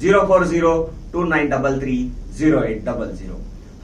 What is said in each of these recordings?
04029330800।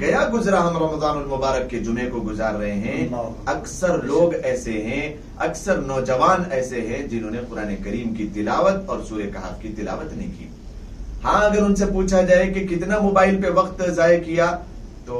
گیا گزرا ہم رمضان المبارک کے جمعے کو گزار رہے ہیں، اکثر لوگ ایسے ہیں، اکثر نوجوان ایسے ہیں جنہوں نے قرآن کریم کی تلاوت اور سورہ کہف کی تلاوت نہیں کی۔ ہاں اگر ان سے پوچھا جائے کہ کتنا موبائل پہ وقت ضائع کیا، تو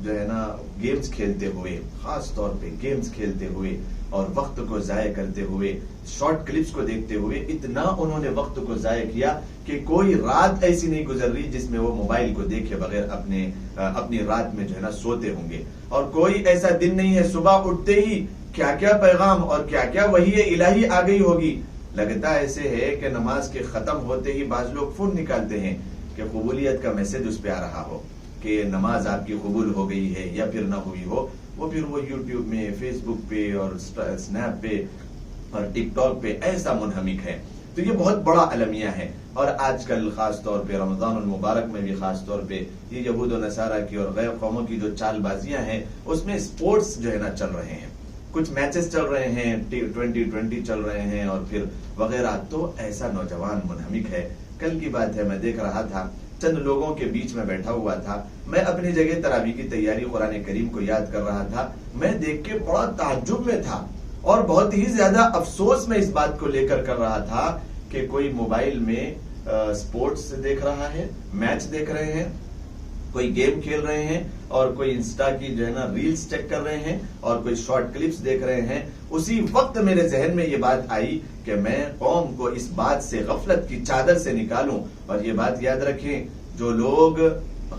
جو ہے نا گیمز کھیلتے ہوئے، خاص طور پہ گیمز کھیلتے ہوئے اور وقت کو ضائع کرتے ہوئے، شارٹ کلپس کو دیکھتے ہوئے اتنا انہوں نے وقت کو ضائع کیا کہ کوئی رات ایسی نہیں گزر رہی جس میں وہ موبائل کو دیکھے بغیر اپنی رات میں جو ہے نا سوتے ہوں گے، اور کوئی ایسا دن نہیں ہے صبح اٹھتے ہی کیا کیا پیغام اور کیا کیا وحی الہی آ گئی ہوگی۔ لگتا ایسے ہے کہ نماز کے ختم ہوتے ہی بعض لوگ فون نکالتے ہیں کہ قبولیت کا میسج اس پہ آ رہا ہو کہ نماز آپ کی قبول ہو گئی ہے یا پھر نہ ہوئی ہو، وہ پھر وہ یوٹیوب میں، فیس بک پہ اور اسنیپ پہ اور ٹک ٹاک پہ ایسا منہمک ہے۔ تو یہ بہت بڑا المیہ ہے، اور آج کل خاص طور پہ رمضان المبارک میں بھی خاص طور پہ یہ یہود و نصارہ کی اور غیر قوموں کی جو چال بازیاں ہیں اس میں سپورٹس جو ہے نا چل رہے ہیں، کچھ میچز چل رہے ہیں، T20 چل رہے ہیں اور پھر وغیرہ، تو ایسا نوجوان منہمک ہے۔ کل کی بات ہے، میں دیکھ رہا تھا، چند لوگوں کے بیچ میں بیٹھا ہوا تھا، میں اپنی جگہ تراویح کی تیاری قرآن کریم کو یاد کر رہا تھا، میں دیکھ کے بڑا تعجب میں تھا اور بہت ہی زیادہ افسوس میں اس بات کو لے کر رہا تھا کہ کوئی موبائل میں سپورٹس دیکھ رہا ہے، میچ دیکھ رہے ہیں، کوئی گیم کھیل رہے ہیں، اور کوئی انسٹا کی جو ہے نا ریلز چیک کر رہے ہیں، اور کوئی شارٹ کلپس دیکھ رہے ہیں۔ اسی وقت میرے ذہن میں یہ بات آئی کہ میں قوم کو اس بات سے، غفلت کی چادر سے نکالوں، اور یہ بات یاد رکھیں، جو لوگ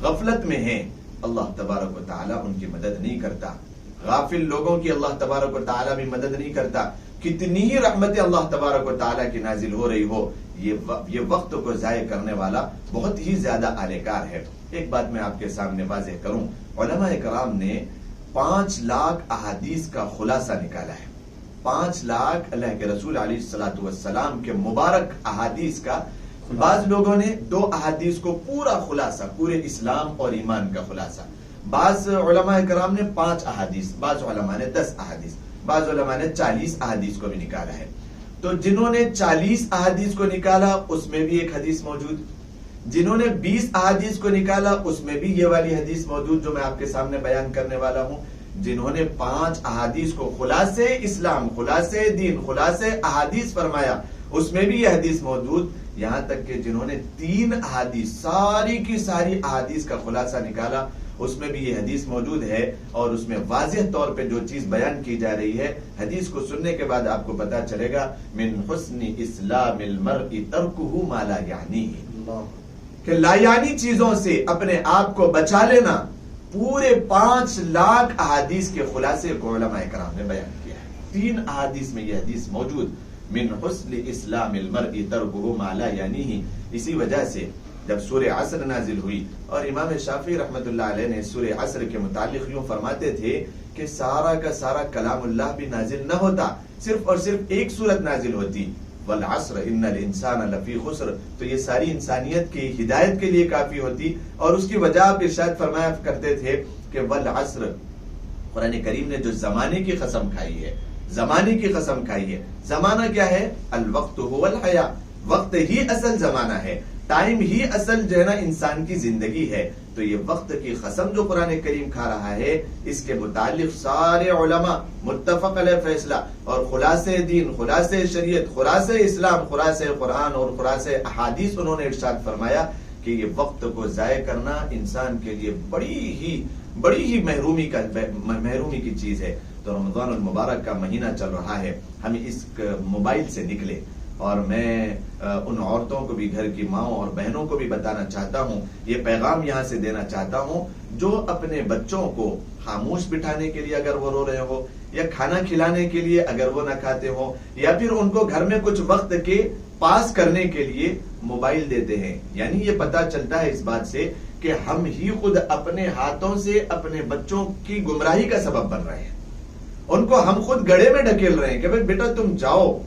غفلت میں ہیں اللہ تبارک و تعالیٰ ان کی مدد نہیں کرتا، غافل لوگوں کی اللہ تبارک و تعالیٰ بھی مدد نہیں کرتا، کتنی ہی رحمت اللہ تبارک و تعالیٰ کی نازل ہو رہی ہو، یہ وقت کو ضائع کرنے والا بہت ہی زیادہ اہلکار ہے۔ ایک بات میں آپ کے سامنے واضح کروں، علماء کرام نے 5 لاکھ احادیث کا خلاصہ نکالا ہے، 5 لاکھ اللہ کے رسول علیہ الصلوۃ والسلام کے مبارک احادیث کا۔ بعض لوگوں نے 2 احادیث کو پورا خلاصہ، پورے اسلام اور ایمان کا خلاصہ، بعض علماء کرام نے 5 احادیث، بعض علماء نے 10 احادیث، بعض علماء نے 40 احادیث کو بھی نکالا ہے۔ تو جنہوں نے 40 احادیث کو نکالا اس میں بھی ایک حدیث موجود، جنہوں نے 20 احادیث کو نکالا اس میں بھی یہ والی حدیث موجود جو میں آپ کے سامنے بیان کرنے والا ہوں، جنہوں نے 5 احادیث کو خلاصے اسلام، خلاصے دین، خلاصے احادیث فرمایا اس میں بھی یہ حدیث موجود، یہاں تک کہ جنہوں نے 3 احادیث، ساری کی ساری احادیث کا خلاصہ نکالا اس میں بھی یہ حدیث موجود ہے، اور اس میں واضح طور پہ جو چیز بیان کی جا رہی ہے، حدیث کو سننے کے بعد آپ کو پتا چلے گا، من حسن اسلام المرء ترکہ ما لا یعنیہ، کہ لا یعنی چیزوں سے اپنے آپ کو بچا لینا۔ پورے 5 لاکھ احادیث کے خلاصے کو علماء کرام نے بیان کیا ہے، 3 احادیث میں یہ حدیث موجود، من حسن اسلام المرء ترکہ ما لا یعنیہ۔ اسی وجہ سے جب سورہ عصر نازل ہوئی، اور امام شافعی رحمت اللہ علیہ نے سورہ عصر کے متعلق یوں فرماتے تھے کہ سارا کا سارا کلام اللہ بھی نازل نہ ہوتا، صرف اور صرف ایک سورت نازل ہوتی، والعصر ان الانسان لفی خسر، تو یہ ساری انسانیت کی ہدایت کے لیے کافی ہوتی، اور اس کی وجہ آپ ارشاد فرمایا کرتے تھے کہ والعصر، قرآن کریم نے جو زمانے کی قسم کھائی ہے، زمانے کی قسم کھائی ہے، زمانہ کیا ہے؟ الوقت هو الحیاء، وقت ہی اصل زمانہ ہے، ٹائم ہی اصل جو ہے نا انسان کی زندگی ہے۔ تو یہ وقت کی قسم جو قرآن کریم کھا رہا ہے، اس کے متعلق سارے علماء متفق علیہ فیصلہ، اور خلاصے دین، خلاصے شریعت، خلاصے اسلام، خلاصے قرآن اور خلاصے احادیث انہوں نے ارشاد فرمایا کہ یہ وقت کو ضائع کرنا انسان کے لیے بڑی ہی محرومی کی چیز ہے۔ تو رمضان المبارک کا مہینہ چل رہا ہے، ہم اس موبائل سے نکلے، اور میں ان عورتوں کو بھی، گھر کی ماؤں اور بہنوں کو بھی بتانا چاہتا ہوں، یہ پیغام یہاں سے دینا چاہتا ہوں، جو اپنے بچوں کو خاموش بٹھانے کے لیے اگر وہ رو رہے ہو، یا کھانا کھلانے کے لیے اگر وہ نہ کھاتے ہو، یا پھر ان کو گھر میں کچھ وقت کے پاس کرنے کے لیے موبائل دیتے ہیں، یعنی یہ پتا چلتا ہے اس بات سے کہ ہم ہی خود اپنے ہاتھوں سے اپنے بچوں کی گمراہی کا سبب بن رہے ہیں، ان کو ہم خود گڑھے میں ڈھکیل رہے ہیں کہ بیٹا تم جاؤ،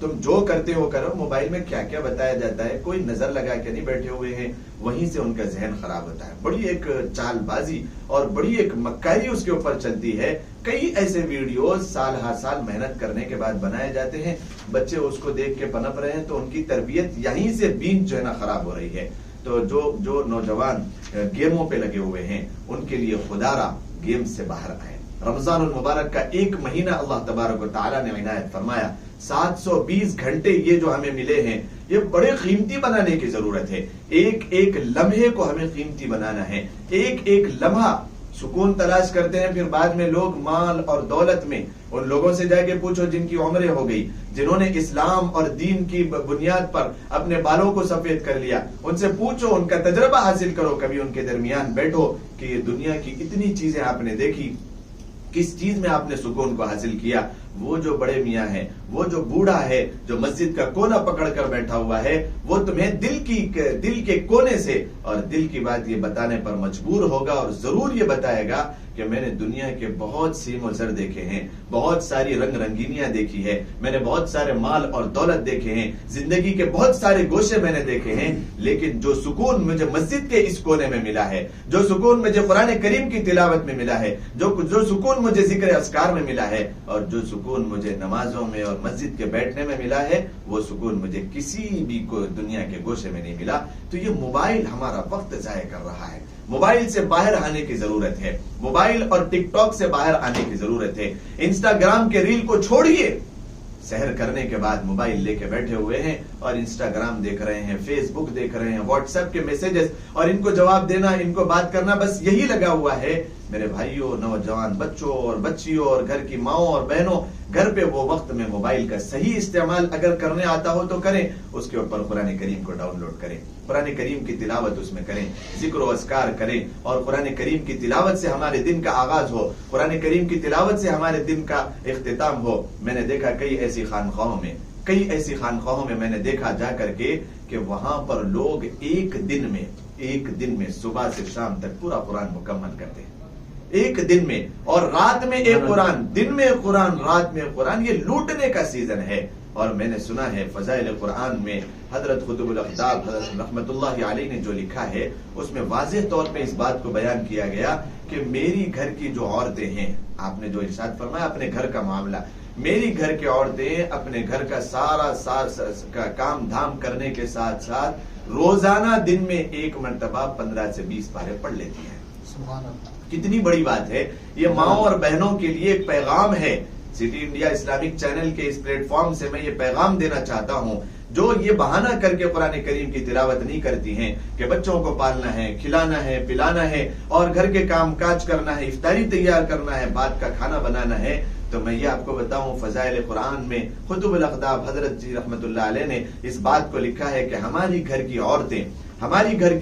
تم جو کرتے ہو کرو، موبائل میں کیا کیا بتایا جاتا ہے، کوئی نظر لگا کے نہیں بیٹھے ہوئے ہیں، وہیں سے ان کا ذہن خراب ہوتا ہے، بڑی ایک چال بازی اور بڑی ایک مکاری اس کے اوپر چلتی ہے۔ کئی ایسے ویڈیوز سال ہر سال محنت کرنے کے بعد بنائے جاتے ہیں، بچے اس کو دیکھ کے پنپ رہے ہیں، تو ان کی تربیت یہیں سے بیج جو ہے نا خراب ہو رہی ہے۔ تو جو نوجوان گیموں پہ لگے ہوئے ہیں ان کے لیے خدارا گیم سے باہر آئے. رمضان المبارک کا ایک مہینہ اللہ تبارک و تعالیٰ نے عنایت فرمایا. 720 گھنٹے یہ جو ہمیں ملے ہیں یہ بڑے قیمتی بنانے کی ضرورت ہے. ایک ایک لمحے کو ہمیں قیمتی بنانا ہے. ایک ایک لمحہ سکون تلاش کرتے ہیں، پھر بعد میں لوگ مال اور دولت میں ان لوگوں سے جا کے پوچھو جن کی عمریں ہو گئی، جنہوں نے اسلام اور دین کی بنیاد پر اپنے بالوں کو سفید کر لیا، ان سے پوچھو، ان کا تجربہ حاصل کرو، کبھی ان کے درمیان بیٹھو کہ یہ دنیا کی اتنی چیزیں آپ نے دیکھی، کس چیز میں آپ نے سکون کو حاصل کیا. وہ جو بڑے میاں ہے، وہ جو بوڑھا ہے جو مسجد کا کونا پکڑ کر بیٹھا ہوا ہے، وہ تمہیں دل کے کونے سے اور دل کی بات یہ بتانے پر مجبور ہوگا اور ضرور یہ بتائے گا کہ میں نے دنیا کے بہت سیم و زر دیکھے ہیں، بہت ساری رنگ رنگینیاں دیکھی ہے، میں نے بہت سارے مال اور دولت دیکھے ہیں، زندگی کے بہت سارے گوشے میں نے دیکھے ہیں، لیکن جو سکون مجھے مسجد کے اس کونے میں ملا ہے، جو سکون مجھے قرآن کریم کی تلاوت میں ملا ہے، جو سکون مجھے ذکر اذکار میں ملا ہے، اور جو سکون مجھے نمازوں میں اور مسجد کے بیٹھنے میں ملا ہے، وہ سکون مجھے کسی بھی دنیا کے گوشے میں نہیں ملا. تو یہ موبائل ہمارا وقت ضائع کر رہا ہے. موبائل سے باہر آنے کی ضرورت ہے. موبائل اور ٹک ٹاک سے باہر آنے کی ضرورت ہے. انسٹاگرام کے ریل کو چھوڑیے. سحر کرنے کے بعد موبائل لے کے بیٹھے ہوئے ہیں اور انسٹاگرام دیکھ رہے ہیں، فیس بک دیکھ رہے ہیں، واٹس ایپ کے میسیجز اور ان کو جواب دینا، ان کو بات کرنا، بس یہی لگا ہوا ہے. میرے بھائیوں، نوجوان بچوں اور بچیوں اور گھر کی ماؤں اور بہنوں، گھر پہ وہ وقت میں موبائل کا صحیح استعمال اگر کرنے آتا ہو تو کریں. اس کے اوپر قرآن کریم کو ڈاؤن لوڈ کریں، قرآن کریم کی تلاوت اس میں کریں، ذکر و اذکار کریں، اور قرآن کریم کی تلاوت سے ہمارے دن کا آغاز ہو، قرآن کریم کی تلاوت سے ہمارے دن کا اختتام ہو. میں نے دیکھا کئی ایسی خانقاہوں میں میں نے دیکھا جا کر کے کہ وہاں پر لوگ ایک دن میں صبح سے شام تک پورا قرآن مکمل کرتے ہیں. ایک دن میں، اور رات میں ایک قرآن، دن میں قرآن، رات میں قرآن. یہ لوٹنے کا سیزن ہے. اور میں نے سنا ہے فضائل قرآن میں حضرت قطب الاقطاب حضرت رحمت اللہ علیہ نے جو لکھا ہے اس میں واضح طور پہ اس بات کو بیان کیا گیا کہ میری گھر کی جو عورتیں ہیں، آپ نے جو ارشاد فرمایا اپنے گھر کا معاملہ، میری گھر کی عورتیں اپنے گھر کا سارا کام دھام کرنے کے ساتھ ساتھ روزانہ دن میں ایک مرتبہ 15 سے 20 پارے پڑھ لیتی ہیں. سبحان اللہ، کتنی بڑی بات ہے. یہ ماؤں اور بہنوں کے لیے ایک پیغام ہے. سٹی انڈیا اسلامک چینل کے اس پلیٹ فارم سے میں یہ پیغام دینا چاہتا ہوں، جو یہ بہانہ کر کے قرآن کریم کی تلاوت نہیں کرتی ہیں کہ بچوں کو پالنا ہے، کھلانا ہے، پلانا ہے، اور گھر کے کام کاج کرنا ہے، افطاری تیار کرنا ہے، بعد کا کھانا بنانا ہے. تو میں یہ آپ کو بتاؤں، فضائل قرآن میں قطب الاقطاب حضرت جی رحمت اللہ علیہ نے اس بات کو لکھا ہے کہ ہماری گھر کی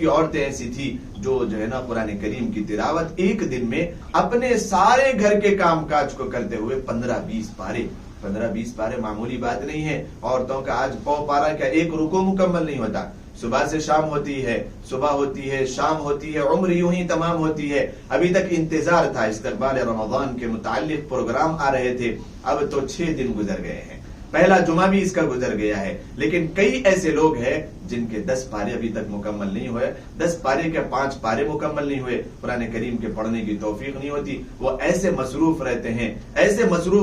عورتیں ایسی تھی جو ہے نا قرآن کریم کی تلاوت ایک دن میں اپنے سارے گھر کے کام کاج کو کرتے ہوئے 15-20 پارے معمولی بات نہیں ہے. عورتوں کا آج پاؤ پارا کیا ایک رکوع مکمل نہیں ہوتا. صبح سے شام ہوتی ہے، صبح ہوتی ہے، شام ہوتی ہے، عمر یوں ہی تمام ہوتی ہے. ابھی تک انتظار تھا، استقبال رمضان کے متعلق پروگرام آ رہے تھے، اب تو 6 دن گزر گئے ہیں. پہلا جمعہ بھی اس کا گزر گیا ہے. لیکن کئی ایسے لوگ ہیں جن کے 10 پارے ابھی تک مکمل نہیں ہوئے، 10 پارے کے 5 پارے مکمل نہیں ہوئے، قرآن کریم کے پڑھنے کی توفیق نہیں ہوتی. وہ ایسے مصروف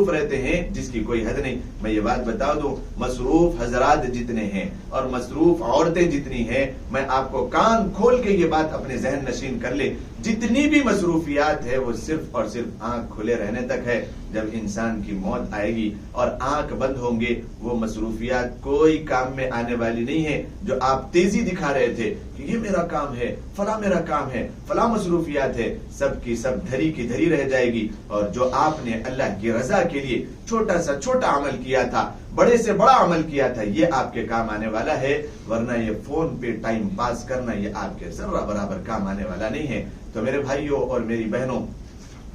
رہتے ہیں جس کی کوئی حد نہیں. میں یہ بات بتا دوں، مصروف حضرات جتنے ہیں اور مصروف عورتیں جتنی ہیں، میں آپ کو کان کھول کے یہ بات اپنے ذہن نشین کر لے، جتنی بھی مصروفیات ہے وہ صرف اور صرف آنکھ کھلے رہنے تک ہے. جب انسان کی موت آئے گی اور آنکھ بند ہوں گے، وہ مصروفیات کوئی کام میں آنے والی نہیں ہے. جو آپ تیزی دکھا رہے تھے کہ یہ میرا کام ہے، فلاں میرا کام ہے، فلاں مصروفیات ہے، سب کی سب دھری کی دھری رہ جائے گی. اور جو آپ نے اللہ کی رضا کے لیے چھوٹا سا چھوٹا عمل کیا تھا، بڑے سے بڑا عمل کیا تھا، یہ آپ کے کام آنے والا ہے. ورنہ یہ فون پہ ٹائم پاس کرنا یہ آپ کے ذرہ برابر کام آنے والا نہیں ہے. تو میرے بھائیوں اور میری بہنوں،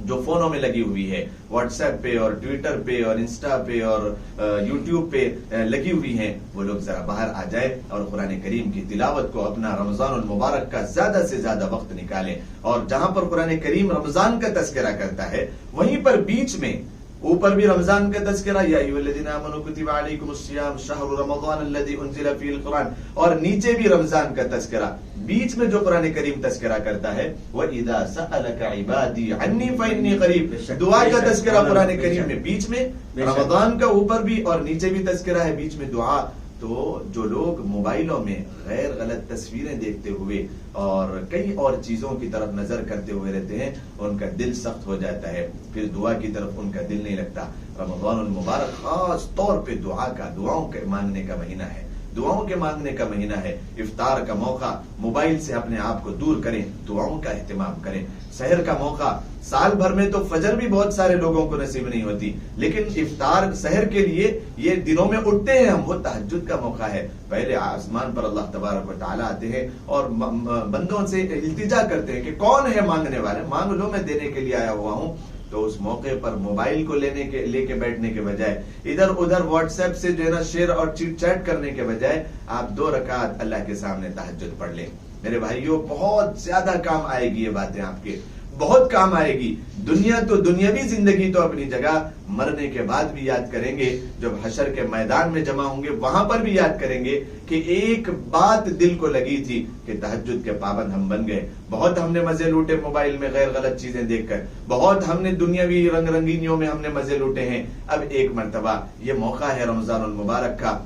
جو فونوں میں لگی ہوئی ہے، واٹس ایپ پہ اور ٹویٹر پہ اور انسٹا پہ اور یوٹیوب پہ لگی ہوئی ہیں، وہ لوگ ذرا باہر آ جائے اور قرآن کریم کی تلاوت کو اپنا رمضان المبارک کا زیادہ سے زیادہ وقت نکالیں. اور جہاں پر قرآن کریم رمضان کا تذکرہ کرتا ہے، وہیں پر بیچ میں اوپر بھی رمضان کا تذکرہ، یا ایھا الذین آمنوا کتب علیکم الصیام شہر رمضان الذی انزل فیہ القرآن، اور نیچے بھی رمضان کا تذکرہ. بیچ میں جو قرآن کریم تذکرہ کرتا ہے، وَإِذَا سَأَلَكَ عِبَادِي عَنِّي فَإِنِّي قَرِيبٌ، دعا کا تذکرہ قرآن کریم میں بیچ میں، رمضان کا اوپر بھی اور نیچے بھی تذکرہ ہے، بیچ میں دعا. تو جو لوگ موبائلوں میں غیر غلط تصویریں دیکھتے ہوئے اور کئی اور چیزوں کی طرف نظر کرتے ہوئے رہتے ہیں ان کا دل سخت ہو جاتا ہے، پھر دعا کی طرف ان کا دل نہیں لگتا۔ رمضان المبارک خاص طور پہ دعاؤں کے مانگنے کا مہینہ ہے، دعاؤں کے مانگنے کا مہینہ ہے۔ افطار کا موقع موبائل سے اپنے آپ کو دور کریں، دعاؤں کا اہتمام کریں۔ سحر کا موقع، سال بھر میں تو فجر بھی بہت سارے لوگوں کو نصیب نہیں ہوتی، لیکن افطار سحر کے لیے یہ دنوں میں اٹھتے ہیں ہم، وہ تہجد کا موقع ہے۔ پہلے آسمان پر اللہ تبارک و تعالیٰ آتے ہیں اور بندوں سے التجا کرتے ہیں کہ کون ہے مانگنے والے، مانگ لو میں دینے کے لیے آیا ہوا ہوں۔ تو اس موقع پر موبائل کو لے کے بیٹھنے کے بجائے ادھر ادھر واٹس ایپ سے جو ہے نا شیئر اور چیٹ چیٹ کرنے کے بجائے آپ 2 رکعت اللہ کے سامنے تہجد پڑھ لیں۔ میرے بھائیوں بہت زیادہ کام آئے گی یہ باتیں، آپ کے بہت کام آئے گی۔ دنیا تو دنیاوی زندگی تو اپنی جگہ، مرنے کے بعد بھی یاد کریں گے، جب حشر کے میدان میں جمع ہوں گے وہاں پر بھی یاد کریں گے کہ ایک بات دل کو لگی تھی کہ تہجد کے پابند ہم بن گئے۔ بہت ہم نے مزے لوٹے موبائل میں غیر غلط چیزیں دیکھ کر، بہت ہم نے دنیاوی رنگ رنگینیوں میں ہم نے مزے لوٹے ہیں۔ اب ایک مرتبہ یہ موقع ہے رمضان المبارک کا،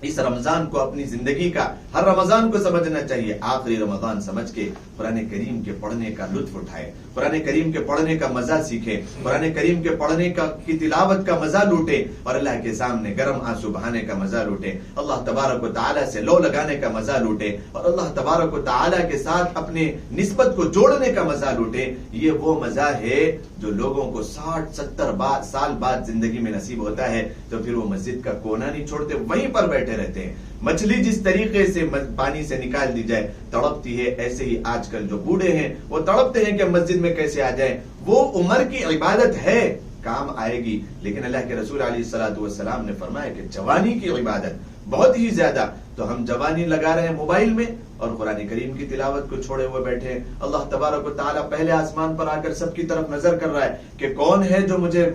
اس رمضان کو اپنی زندگی کا، ہر رمضان کو سمجھنا چاہیے، آخری رمضان سمجھ کے قرآن کریم کے پڑھنے کا لطف اٹھائے، قرآن کریم کے پڑھنے کا مزہ سیکھے، قرآن کریم کے پڑھنے کی تلاوت کا مزہ لوٹے اور اللہ کے سامنے گرم آنسو بہانے کا مزہ لوٹے، اللہ تبارک و تعالیٰ سے لو لگانے کا مزہ لوٹے اور اللہ تبارک و تعالیٰ کے ساتھ اپنے نسبت کو جوڑنے کا مزہ لوٹے۔ یہ وہ مزہ ہے جو لوگوں کو 60-70 سال بعد زندگی میں نصیب ہوتا ہے، تو پھر وہ مسجد کا کونا نہیں چھوڑتے، وہیں پر بیٹھے رہتے ہیں۔ مچھلی جس طریقے سے پانی سے نکال دی جائے تڑپتی ہے، ایسے ہی آج کل جو بوڑھے ہیں وہ تڑپتے ہیں کہ مسجد میں کیسے آ جائیں۔ وہ عمر کی عبادت ہے، کام آئے گی، لیکن اللہ کے رسول علیہ الصلوۃ والسلام نے فرمایا کہ جوانی کی عبادت بہت ہی زیادہ، تو ہم جوانی لگا رہے ہیں موبائل میں اور قرآن کریم کی تلاوت کو چھوڑے ہوئے بیٹھے ہیں۔ اللہ تبارک و تعالیٰ پہلے آسمان پر آ کر سب کی طرف نظر کر رہا ہے کہ کون ہے جو مجھے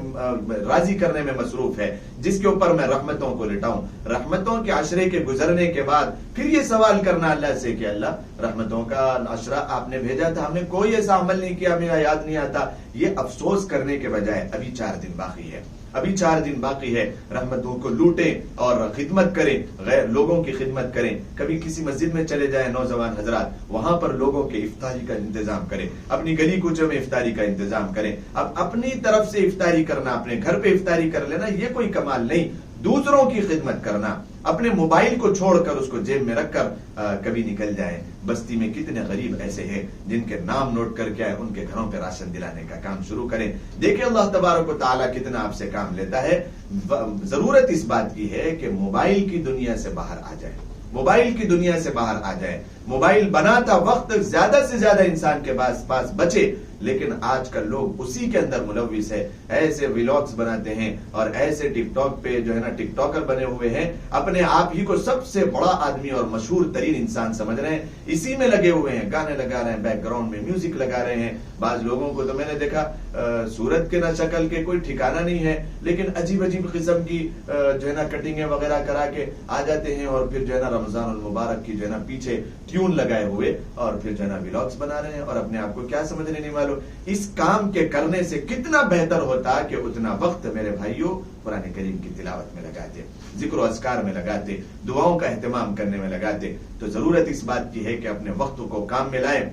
راضی کرنے میں مصروف ہے، جس کے اوپر میں رحمتوں کو لٹاؤں۔ رحمتوں کے عشرے کے گزرنے کے بعد پھر یہ سوال کرنا اللہ سے کہ اللہ رحمتوں کا عشرہ آپ نے بھیجا تھا، ہم نے کوئی ایسا عمل نہیں کیا، میرا یاد نہیں آتا۔ یہ افسوس کرنے کے بجائے ابھی 4 دن باقی ہے، ابھی 4 دن باقی ہے، رحمتوں کو لوٹیں اور خدمت کریں، غیر لوگوں کی خدمت کریں۔ کبھی کسی مسجد میں چلے جائیں نوجوان حضرات، وہاں پر لوگوں کے افطاری کا انتظام کریں، اپنی گلی کوچوں میں افطاری کا انتظام کریں۔ اب اپنی طرف سے افطاری کرنا، اپنے گھر پہ افطاری کر لینا یہ کوئی کمال نہیں، دوسروں کی خدمت کرنا، اپنے موبائل کو چھوڑ کر اس کو جیب میں رکھ کر کبھی نکل جائیں۔ بستی میں کتنے غریب ایسے ہیں جن کے نام نوٹ کر کے ان کے گھروں پہ راشن دلانے کا کام شروع کریں۔ دیکھیں اللہ تبارک و تعالیٰ کتنا آپ سے کام لیتا ہے۔ ضرورت اس بات کی ہے کہ موبائل کی دنیا سے باہر آ جائے، موبائل کی دنیا سے باہر آ جائے۔ موبائل بناتا وقت زیادہ سے زیادہ انسان کے پاس بچے، لیکن آج کل لوگ اسی کے اندر ملوث ہے، ایسے ویلاگز بناتے ہیں اور ایسے ٹک ٹاک پہ جو ہے نا ٹک ٹاکر بنے ہوئے ہیں، اپنے آپ ہی کو سب سے بڑا آدمی اور مشہور ترین انسان سمجھ رہے ہیں، اسی میں لگے ہوئے ہیں، گانے لگا رہے ہیں، بیک گراؤنڈ میں میوزک لگا رہے ہیں۔ بعض لوگوں کو تو میں نے دیکھا صورت کے نہ شکل کے کوئی ٹھکانہ نہیں ہے، لیکن عجیب عجیب قسم کی جو ہے نا کٹنگیں وغیرہ کرا کے آ جاتے ہیں اور پھر جو ہے نا رمضان المبارک کی جو ہے نا پیچھے ٹیون لگائے ہوئے اور پھر جو ہے نا ویلاگز بنا رہے ہیں اور اپنے آپ کو کیا سمجھنے نہیں معلوم۔ اس کام کے کرنے سے کتنا بہتر ہوتا کہ اتنا وقت میرے بھائیوں قرآن کریم کی تلاوت میں لگاتے، ذکر و اذکار میں لگاتے، دعاؤں کا اہتمام کرنے میں لگاتے۔ تو ضرورت اس بات کی ہے کہ اپنے وقت کو کام میں لائیں۔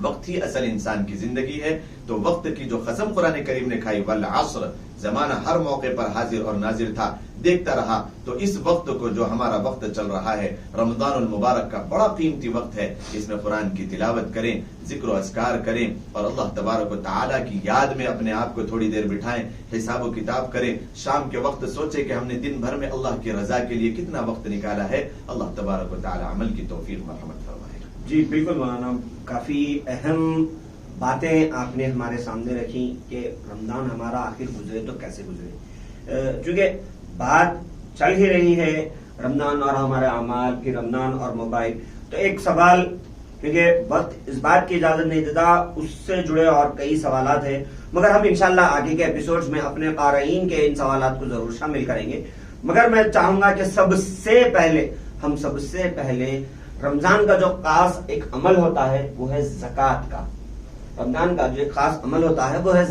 وقت ہی اصل انسان کی زندگی ہے، تو وقت کی جو قسم قرآن کریم نے کھائی، والعصر، زمانہ ہر موقع پر حاضر اور ناظر تھا، دیکھتا رہا۔ تو اس وقت کو جو ہمارا وقت چل رہا ہے رمضان المبارک کا بڑا قیمتی وقت ہے، اس میں قرآن کی تلاوت کریں، ذکر و اذکار کریں اور اللہ تبارک و تعالیٰ کی یاد میں اپنے آپ کو تھوڑی دیر بٹھائیں، حساب و کتاب کریں۔ شام کے وقت سوچیں کہ ہم نے دن بھر میں اللہ کی رضا کے لیے کتنا وقت نکالا ہے۔ اللہ تبارک و تعالیٰ عمل کی توفیق مرحمت فرمائے۔ جی بالکل مولانا، کافی اہم باتیں آپ نے ہمارے سامنے رکھی کہ رمضان ہمارا آخر گزرے تو کیسے گزرے، چونکہ بات چل ہی رہی ہے رمضان اور ہمارے اعمال کی، رمضان اور موبائل، تو ایک سوال، کیونکہ وقت اس بات کی اجازت نہیں دیتا، اس سے جڑے اور کئی سوالات ہیں، مگر ہم انشاءاللہ آگے کے ایپیسوڈز میں اپنے قارئین کے ان سوالات کو ضرور شامل کریں گے۔ مگر میں چاہوں گا کہ سب سے پہلے رمضان کا جو خاص ایک عمل ہوتا ہے وہ ہے زکوٰۃ کا۔ رمضان کا جو ایک خاص عمل ہوتا ہے وہ ہے